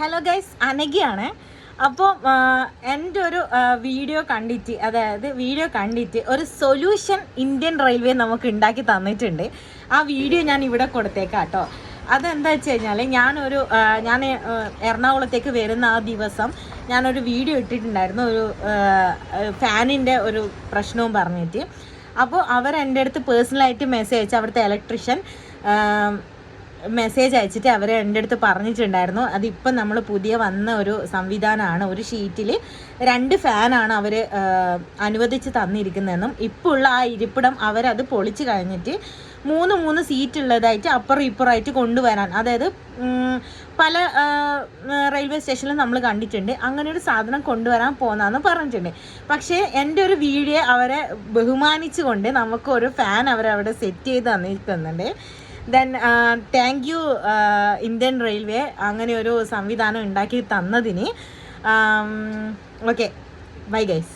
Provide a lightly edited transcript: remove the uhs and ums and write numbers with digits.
Hello guys, അനഘയാണ്. അപ്പോൾ എൻ്റെ ഒരു വീഡിയോ കണ്ടിട്ട് ഒരു സൊല്യൂഷൻ ഇന്ത്യൻ റെയിൽവേ നമുക്ക് ഉണ്ടാക്കി തന്നിട്ടുണ്ട്. ആ വീഡിയോ ഞാൻ ഇവിടെ കൊടുത്തേക്കാം കേട്ടോ. അതെന്താ വെച്ച് കഴിഞ്ഞാൽ ഞാൻ എറണാകുളത്തേക്ക് വരുന്ന ആ ദിവസം ഞാനൊരു വീഡിയോ ഇട്ടിട്ടുണ്ടായിരുന്നു, ഒരു ഫാനിൻ്റെ ഒരു പ്രശ്നവും പറഞ്ഞിട്ട്. അപ്പോൾ എൻ്റെ അടുത്ത് പേഴ്സണലായിട്ട് മെസ്സേജ് അയച്ചു, അവിടുത്തെ ഇലക്ട്രീഷ്യൻ മെസ്സേജ് അയച്ചിട്ട് അവർ എൻ്റെ അടുത്ത് പറഞ്ഞിട്ടുണ്ടായിരുന്നു, അതിപ്പം നമ്മൾ പുതിയ വന്ന ഒരു സംവിധാനമാണ്. ഒരു ഷീറ്റിൽ 2 ഫാനാണ് അവർ അനുവദിച്ച് തന്നിരിക്കുന്നതെന്നും ഇപ്പോൾ ഉള്ള ആ ഇരിപ്പിടം അവരത് പൊളിച്ച് കഴിഞ്ഞിട്ട് 3 സീറ്റ് ഉള്ളതായിട്ട് അപ്പുറം ഇപ്പുറമായിട്ട് കൊണ്ടുവരാൻ, അതായത് പല റെയിൽവേ സ്റ്റേഷനിലും നമ്മൾ കണ്ടിട്ടുണ്ട്, അങ്ങനെ ഒരു സാധനം കൊണ്ടുവരാൻ പോകുന്നതെന്ന് പറഞ്ഞിട്ടുണ്ട്. പക്ഷേ എൻ്റെ ഒരു വീഡിയോ അവരെ ബഹുമാനിച്ചുകൊണ്ട് നമുക്കൊരു ഫാൻ അവരവിടെ സെറ്റ് ചെയ്ത് തന്നിരിക്കുന്നുണ്ട്. Then thank you Indian railway അങ്ങനെ ഒരു സംവിധാനം ഉണ്ടാക്കി തന്നതിന്. Okay, bye guys.